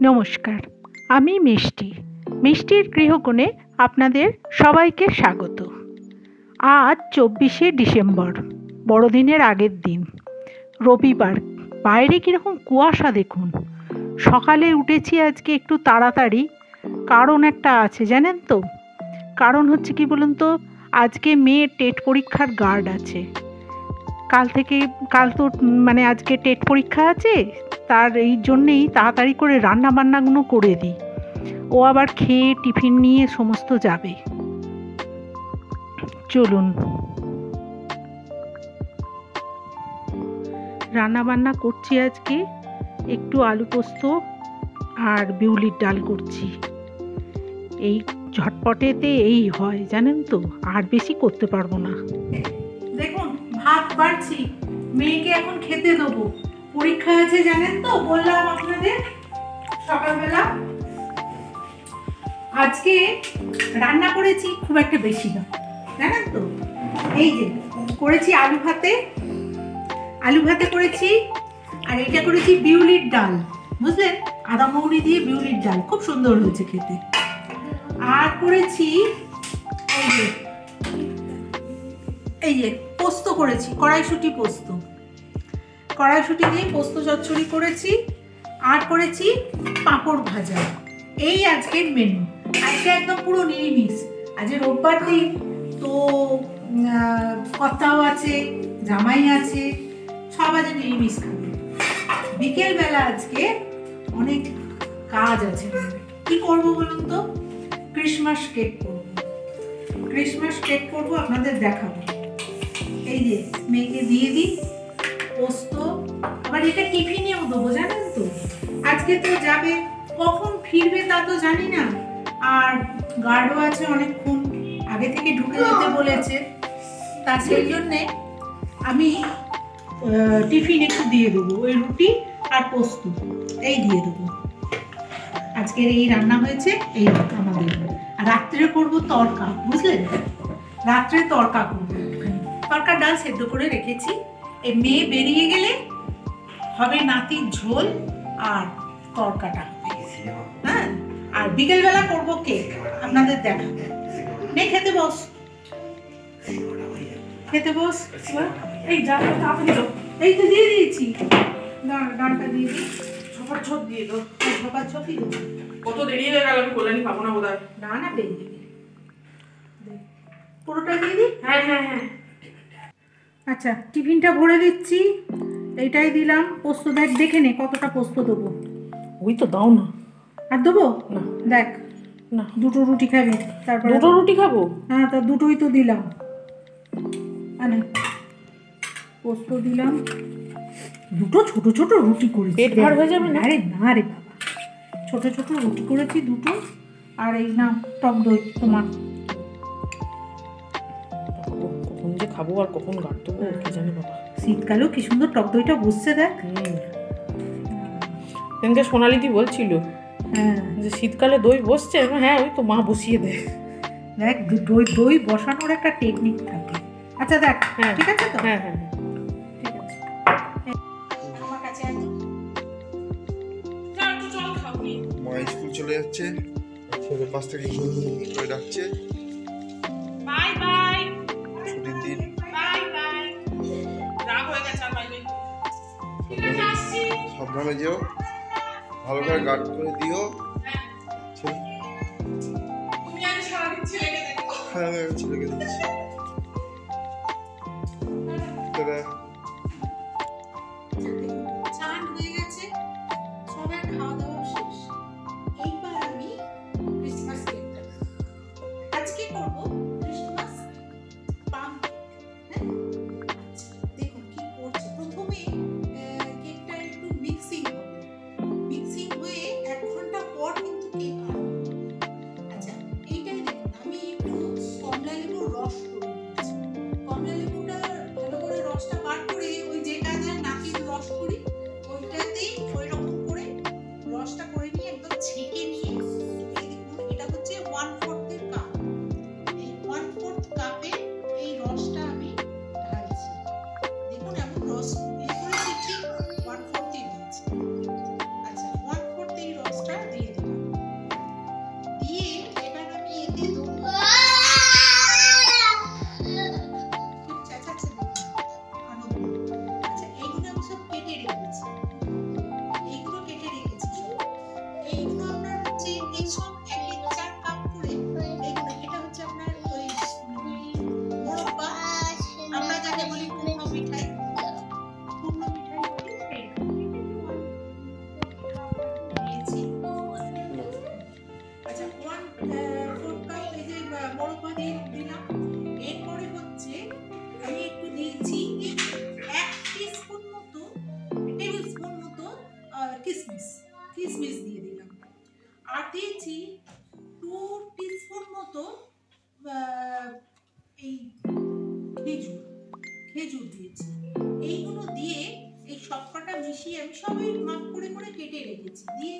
নমস্কার, আমি মিষ্টির গৃহকোণে আপনাদের সবাইকে স্বাগত। আজ 24শে ডিসেম্বর, বড়দিনের আগের দিন, রবিবার। বাইরে কীরকম কুয়াশা দেখুন। সকালে উঠেছি আজকে একটু তাড়াতাড়ি, কারণ একটা আছে জানেন তো। কারণ হচ্ছে কি বলুন তো, আজকে মেয়ের টেট পরীক্ষার গার্ড আছে। কাল তো আজকে টেট পরীক্ষা আছে, তার এই জন্যেই তাড়াতাড়ি করে রান্না বান্নাগুলো করে দিই। ও আবার খেয়ে টিফিন নিয়ে সমস্ত যাবে। চলুন, রান্না বান্না করছি আজকে। একটু আলু পোস্ত আর বিউলির ডাল করছি। এই ঝটপটেতে এই হয় জানেন তো, আর বেশি করতে পারবো না। দেখুন, ভাত বাড়ছি, মেয়েকে এখন খেতে দেবো। পরীক্ষা আছে জানেন তো, বললাম আপনাদের সকালবেলা। আজকে রান্না করেছি খুব একটা বেশি না, জানেন তো। এই যে করেছি আলু ভাতে করেছি, আর এটা করেছি বিউলির ডাল, বুঝলেন, আদা মৌরি দিয়ে বিউলির ডাল, খুব সুন্দর হয়েছে খেতে। আর করেছি এই যে পোস্ত করেছি, কড়াইশুঁটি দিয়ে পোস্ত চচ্চড়ি করেছি। আর করেছি পাঁপড় ভাজা। এই আজকের মেনু। আজকে একদম পুরো নিরামিষ। আজ রোববার দিন তো, কর্তাও আছে, জামাই আছে, সব আজ নিরামিষ খাবে। বিকেলবেলা আজকে অনেক কাজ আছে। কি করবো বলুন তো? ক্রিসমাস কেক করবো, আপনাদের দেখাবো। এই যে মেয়েকে দিয়ে দিই পোস্ত, আবার এটা টিফিনেও দেবো জানেন তো। আজকে তো যাবে, কখন ফিরবে তা তো জানি না। আর গার্ডও আছে, অনেকক্ষণ আগে থেকে ঢুকে যেতে বলেছে। তা সেই জন্যে আমি টিফিন একটু দিয়ে দেবো, ওই রুটি আর পোস্ত এই দিয়ে দেবো। আজকের এই রান্না হয়েছে এই আমাদের। আর রাত্রে করবো তড়কা, বুঝলেন, রাত্রে তড়কা করবো। তড়কা ডাল সেদ্ধ করে রেখেছি। এই মেয়ে বেরিয়ে গেলে হবে নাতির ঝোল আর তড়কাটা। হ্যাঁ, আর বিকেলবেলা করবো কেক, আপনাদের দেখাবো। নে খেতে বস। এই এই তো দিয়ে দিয়েছি, ডালটা দিয়ে দিই। ছোপার ছোপ দিয়ে দাও। ছোপার ছোপই দেবো। কত দেরি হয়ে গেল, আমি কল্যাণী খাবো না বোধহয়। না বেরিয়ে পুরোটা দিয়ে দিই। হ্যাঁ। আচ্ছা, টিফিনটা ভরে দিচ্ছি। এইটাই দিলাম। পোস্ত দেখে নে কতটা পোস্ত দেবো। ওই তো দাও না। আর দেবো না, দেখ না, দুটো রুটি খাবি, তারপরে দুটো রুটি খাবো। হ্যাঁ, তা দুটোই তো দিলাম। আরে পোস্ত দিলাম, দুটো ছোট ছোট রুটি করেছি। পেট ভার হয়ে যাবে না? আরে না রে বাবা, ছোট ছোট রুটি করেছি দুটো। আর এই না টক দই তোমার। কখন যে খাবো আর কখন গাড় দেবো কে জানে বাবা। শীতকালেও কি সুন্দর টক দইটা বসছে দেখ। সেদিনকে সোনালিদি বলছিল যে শীতকালে দই বসছে। হ্যাঁ, ওই তো মা বসিয়ে দেয়। দেখ, দই বসানোর একটা টেকনিক থাকে। আচ্ছা দেখ, ঠিক আছে তো? হ্যাঁ, ঠিক আছে। আমার কাছে মা স্কুল চলে যাচ্ছে, ছেলের পাশ থেকে করে ডাকছে। বাই বাই, ছুটির দিন। Bye bye. রাগ হয়ে গেছে আর বাইরে। সাবধানে যেও, ভালো করে গার্ড করে দিও। তুমি আজ সারাদিন ছেলেকে দেখো। হ্যাঁ, আমি ছেলেকে দিচ্ছি। চান হয়ে গেছে, সবার খাওয়া দাওয়া শেষ। এইবার আমি ক্রিসমাস কেকটা আজকে করবো। ক্রিসমাস পাম কেক। আচ্ছা, দেখুন কি করছি। প্রথমে কেকটা একটু মিক্সিং হয়ে 1 ঘন্টা পর কিন্তু কেক হবে। আচ্ছা, এইটাই দেখুন, আমি একটু কমলা লেবুর রস করে নিয়েছি। কমলা লেবুটা ভালো করে রসটা বার করে, ওই যে কাজের নাকির রস করি ওইটাতেই ওই রকম করে রসটা করে নিয়ে একদম ছেঁকে নিয়ে, এই দেখুন এটা হচ্ছে 1/4 কাপ। এই 1/4 কাপে এই রসটা আমি ঢালছি। দেখুন এমন রস করেছি, ঠিক 1/4 হয়েছে। আচ্ছা, 1/4 এই রসটা কিশমিশ দিয়ে দিলাম, আর দিয়েছি 2 টিস্পুন মতো এই খেজুর দিয়েছি। এইগুলো দিয়ে এই সবকটা মিশিয়ে আমি সবই মাপ করে করে কেটে রেখেছি, দিয়ে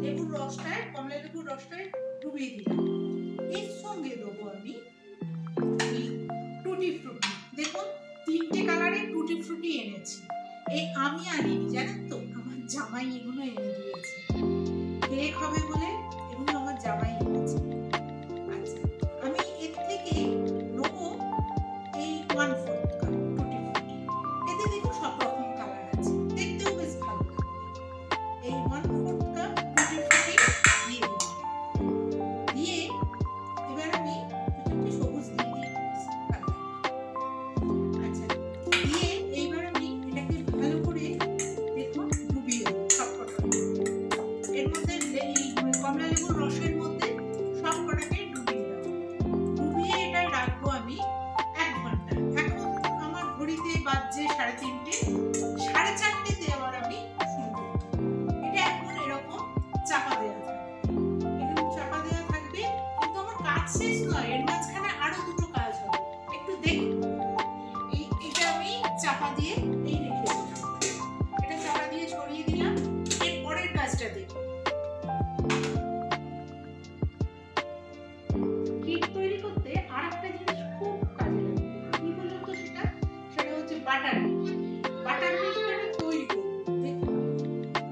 লেবুর রসটায়, কমলা লেবুর রসটায় ডুবিয়ে দিলাম। এর সঙ্গে দেবো আমি টুটি ফ্রুটি। দেখুন 3টে কালারের টুটি ফ্রুটি এনেছি। এই আমি আনিনি, জানেন তো, আমার জামাই এগুলো এনে দিয়েছে, কেক হবে বলে এগুলো আমার জামাই এনেছে। আচ্ছা, আমি এর থেকে নেবো এই 1/4 কাপ টুটি ফ্রুটি। এতে দেখুন সব রকম কালার আছে, দেখতেও বেশ ভালো লাগবে। এই 1/4 কাপ টুটি ফ্রুটি দিয়ে দিলাম, দিয়ে এবার আমি একটু সবুজ দিয়ে দিই। আচ্ছা, দিয়ে এইবার আমি এটাকে ভালো করে দেখুন ডুবিয়ে দেবো সবকটা। এর মধ্যে এই কমলা লেবুর রসের মধ্যে সবকটাকে ডুবিয়ে দেবো। ডুবিয়ে এটা রাখবো আমি 1 ঘন্টা। এখন আমার ঘড়িতে বাজছে 3:30, 4:30তে আবার আমি শুরু করব। এটা এখন এরকম চাপা দেওয়া থাকবে, এরকম চাপা দেওয়া থাকবে। কিন্তু আমার কাজ শেষ নয়, এর মাঝখানে আরো দুটো কাজ হবে, একটু দেখুন। এটা আমি চাপা দিয়ে এই রেখে দিলাম, এটা চাপা দিয়ে ছড়িয়ে দিলাম। এর পরের কাজটা দেখুন। কেক তৈরি করতে আরেকটা জিনিস খুব কাজে লাগে, কি বলুন তো, সেটা হচ্ছে বাটার মিল্ক। বাটার মিল্কটা আমি তৈরি করব। দেখুন,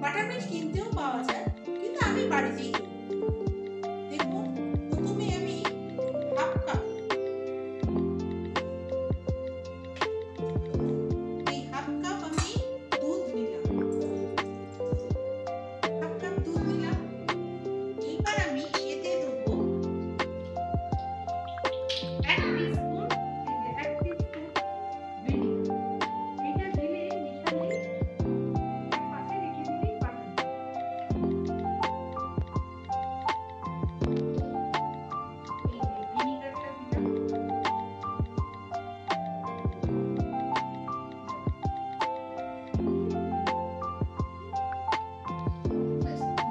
বাটার মিল্ক কিনতেও পাওয়া যায়, কিন্তু আমি বাড়িতেই করব। দেখুন, প্রথমে আমি হাফ কাপ আমি দুধ নিলাম, হাফ কাপ দুধ নিলাম। এইবার আমি এতে দেবো 1 টিস্পুন ভিনিগার। এটা দিলে মিশালে এক পাশে রেখে দিলেই পারবেন। এই ভিনিগারটা দিলাম,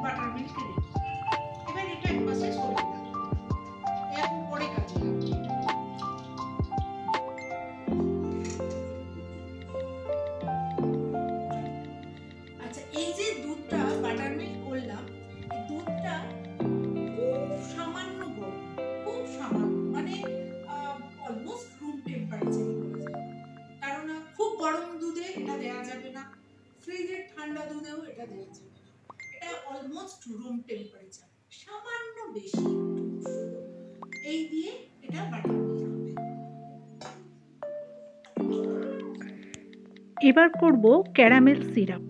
বাটার মিল্ক রেডি। এবার এটা এক পাশে সরিয়ে দিলাম, এখন পরে কাজে লাগছে। আচ্ছা, এই যে দুধটা বাটার মিল্ক করলাম, এই দুধটা খুব সামান্য গরম, খুব সামান্য, মানে অলমোস্ট রুম টেম্পারেচারে বলা যায়। কারণ খুব গরম দুধে এটা দেওয়া যাবে না, ফ্রিজের ঠান্ডা দুধেও এটা দেওয়া যাবে না। এটা অলমোস্ট রুম টেম্পারেচার, সামান্য বেশি। এই দিয়ে এটা বাটার মিল্ক হবে। এবার করব ক্যারামেল সিরাপ।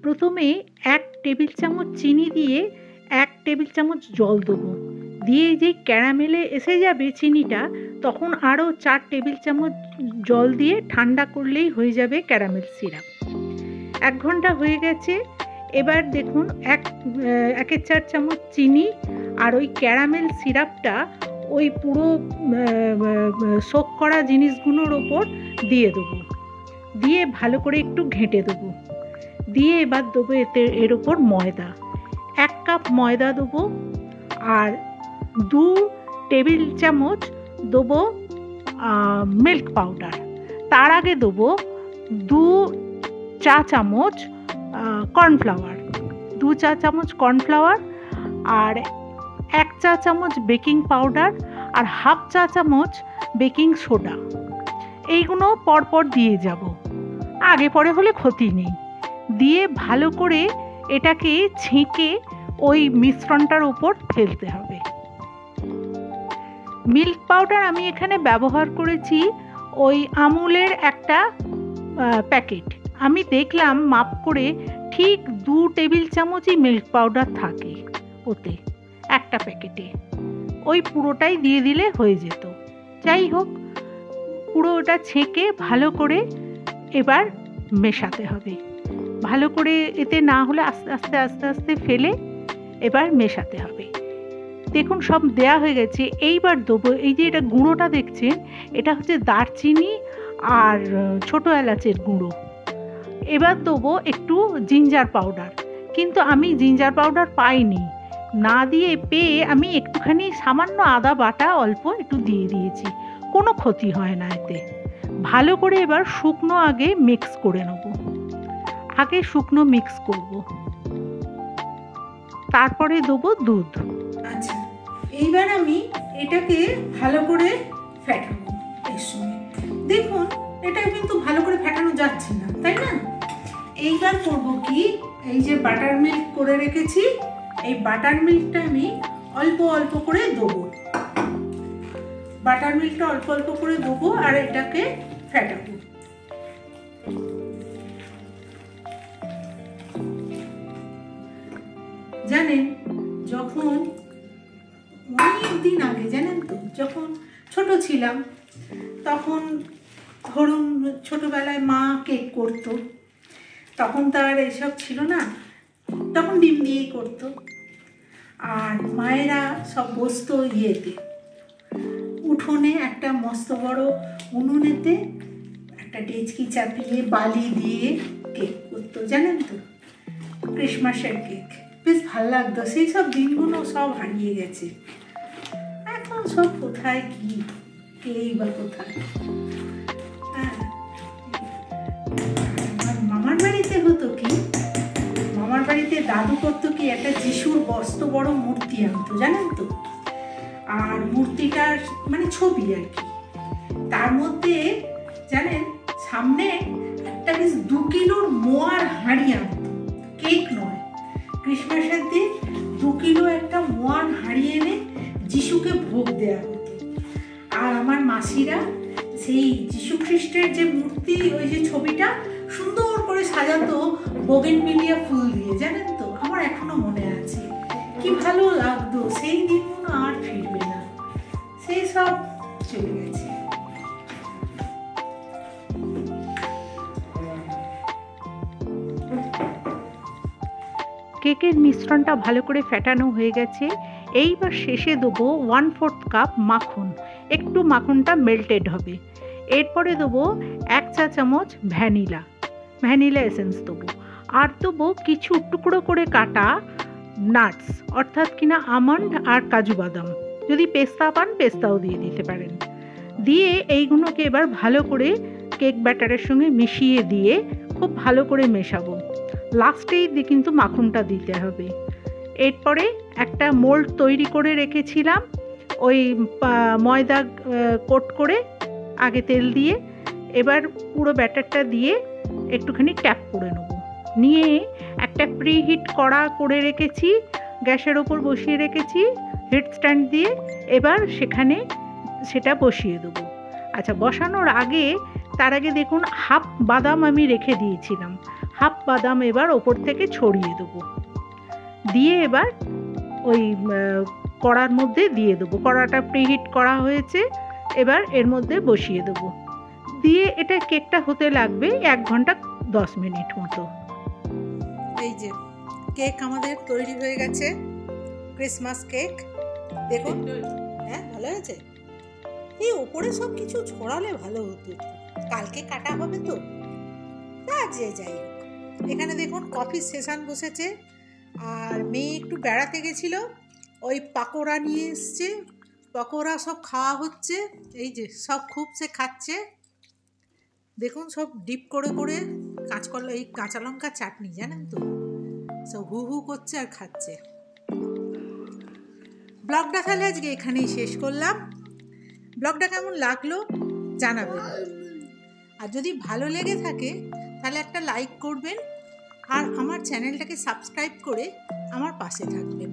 প্রথমে 1 টেবিল চামচ চিনি দিয়ে 1 টেবিল চামচ জল দেবো, দিয়ে যে ক্যারামেলে এসে যাবে চিনিটা, তখন আরও 4 টেবিল চামচ জল দিয়ে ঠান্ডা করলেই হয়ে যাবে ক্যারামেল সিরাপ। 1 ঘন্টা হয়ে গেছে। এবার দেখুন 1/4 চামচ চিনি আর ওই ক্যারামেল সিরাপটা ওই পুরো সোক করা জিনিসগুলোর ওপর দিয়ে দেবো, দিয়ে ভালো করে একটু ঘেঁটে দেবো। দিয়ে এবার দেবো এর ওপর ময়দা, 1 কাপ ময়দা দেবো, আর 2 টেবিল চামচ দেবো মিল্ক পাউডার। তার আগে দেবো 2 চা চামচ কর্নফ্লাওয়ার, 2 চা চামচ কর্নফ্লাওয়ার, আর 1 চা চামচ বেকিং পাউডার, আর হাফ চা চামচ বেকিং সোডা। এইগুলো পরপর দিয়ে যাব, আগে পরে হলে ক্ষতি নেই। দিয়ে ভালো করে এটাকে ছেঁকে ওই মিশ্রণটার উপর ফেলতে হবে। মিল্ক পাউডার আমি এখানে ব্যবহার করেছি ওই আমুলের একটা প্যাকেট। আমি দেখলাম মাপ করে ঠিক 2 টেবিল চামচই মিল্ক পাউডার থাকে ওতে, একটা প্যাকেটে। ওই পুরোটাই দিয়ে দিলে হয়ে যেত। যাই হোক, পুরো ওটা ছেঁকে ভালো করে এবার মেশাতে হবে। ভালো করে, এতে না হলে আস্তে আস্তে আস্তে আস্তে ফেলে এবার মেশাতে হবে। দেখুন সব দেয়া হয়ে গেছে। এইবার দেবো, এই যে এটা গুঁড়োটা দেখছেন, এটা হচ্ছে দারচিনি আর ছোটো এলাচের গুঁড়ো। এবার দেবো একটু জিঞ্জার পাউডার। কিন্তু আমি জিঞ্জার পাউডার পাইনি, না দিয়ে পেয়ে আমি একটুখানি সামান্য আদা বাটা অল্প একটু দিয়ে দিয়েছি, কোনো ক্ষতি হয় না এতে। ভালো করে এবার শুকনো আগে মিক্স করে নেব, আগে শুকনো মিক্স করব, তারপরে দেবো দুধ। আচ্ছা, এইবার আমি এটাকে ভালো করে ফেটাবো এর সঙ্গে। দেখুন এটা কিন্তু ভালো করে ফেটানো যাচ্ছে না, তাই না? এইবার করব কি, এই যে বাটার মিল্ক করে রেখেছি, এই বাটার মিল্কটা আমি অল্প অল্প করে দেবো, বাটার মিল্কটা অল্প অল্প করে দেবো আর এটাকে ফেটাবো। জানেন, যখন অনেক দিন আগে, জানেন তো, যখন ছোট ছিলাম তখন ধরুন ছোটবেলায় মা কেক করতো, তখন তো আর এসব ছিল না, তখন ডিম দিয়েই করতো। আর মায়েরা সব বসতো ইয়েতে, উঠোনে একটা মস্ত বড় উনুনেতে একটা ডেচকি চাপিয়ে বালি দিয়ে কেক করতো, জানেন তো, ক্রিসমাসের কেক। বেশ ভালো লাগতো, সেই সব দিনগুলো সব হারিয়ে গেছে। এখন সব কোথায় কি, কেই বা কোথায়। হ্যাঁ, মামার বাড়িতে হতো কি, মামার বাড়িতে দাদু করতো কি, একটা যিশুর মস্ত বড় মূর্তি আনতো, জানেন তো। আর মূর্তিটার মানে ছবি আর কি, তার মধ্যে জানেন সামনে একটা বেশ 2 কিলোর মোয়ার হাঁড়ি আনতো, কেক নয়, ক্রিসমাসের দিন 2 কিলো একটা মোয়ার হাঁড়ি এনে যিশুকে ভোগ দেওয়া হতো। আর আমার মাসিরা সেই যিশু খ্রিস্টের যে মূর্তি, ওই যে ছবিটা সুন্দর করে সাজাতো বোগেনভিলিয়া ফুল দিয়ে, জানেন তো। আমার এখনো মনে আছে, কি ভালো লাগতো। সেই দিনগুলো আর ফিরবে না, সেই সব চলে গেছে। কেকের মিশ্রণটা ভালো করে ফেটানো হয়ে গেছে। এইবার শেষে দেবো 1/4 কাপ মাখন, একটু মাখনটা মেল্টেড হবে। এরপরে দেবো 1 চা চামচ ভ্যানিলা এসেন্স দেবো। আর দেবো কিছু টুকরো করে কাটা নাটস, অর্থাৎ কিনা আমন্ড আর কাজু বাদাম। যদি পেস্তা পান পেস্তাও দিয়ে দিতে পারেন। দিয়ে এইগুলোকে এবার ভালো করে কেক ব্যাটারের সঙ্গে মিশিয়ে দিয়ে খুব ভালো করে মেশাবো। লাস্টেই কিন্তু মাখনটা দিতে হবে। এরপরে একটা মোল্ড তৈরি করে রেখেছিলাম, ওই ময়দা কোট করে আগে তেল দিয়ে, এবার পুরো ব্যাটারটা দিয়ে একটুখানি ট্যাপ করে নেব। নিয়ে একটা প্রিহিট কড়া করে রেখেছি, গ্যাসের ওপর বসিয়ে রেখেছি হিট স্ট্যান্ড দিয়ে। এবার সেখানে সেটা বসিয়ে দেবো। আচ্ছা, বসানোর আগে, তার আগে দেখুন হাফ বাদাম আমি রেখে দিয়েছিলাম, হাফ বাদাম এবার ওপর থেকে ছড়িয়ে দেবো। দিয়ে এবার ওই কড়ার মধ্যে দিয়ে দেবো, কড়াটা প্রিহিট করা হয়েছে, এবার এর মধ্যে বসিয়ে দেবো। দিয়ে এটা কেকটা হতে লাগবে 1 ঘন্টা 10 মিনিট মতো। এই যে কেক আমাদের তৈরি হয়ে গেছে, ক্রিসমাস কেক। দেখুন, হ্যাঁ ভালো হয়েছে। এই ওপরে সব কিছু ছড়ালে ভালো হতো, কালকে কাটা হবে তো। তা যে যাই হোক, এখানে দেখুন কফি সেশন বসেছে। আর মেয়ে একটু বেড়াতে গেছিল, ওই পাকোড়া নিয়ে এসছে, পকোড়া সব খাওয়া হচ্ছে। এই যে সব খুব সে খাচ্ছে, দেখুন সব ডিপ করে করে কাঁচকলা, এই কাঁচা লঙ্কা চাটনি, জানেন তো, সব হু হু করছে আর খাচ্ছে। ব্লগটা তাহলে আজকে এখানেই শেষ করলাম। ব্লগটা কেমন লাগলো জানাবেন, আর যদি ভালো লেগে থাকে তাহলে একটা লাইক করবেন, আর আমার চ্যানেলটাকে সাবস্ক্রাইব করে আমার পাশে থাকবেন।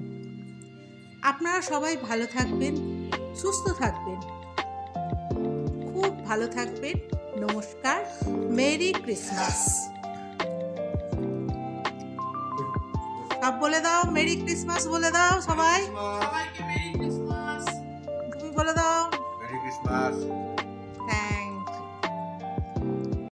আপনারা সবাই ভালো থাকবেন, সুস্থ থাকবেন, খুব ভালো থাকবেন। নমস্কার, মেরি ক্রিসমাস। সব বলে দাও, মেরি ক্রিসমাস বলে দাও সবাই, সবাইকে মেরি ক্রিসমাস। তুমি বলে দাও, মেরি ক্রিসমাস।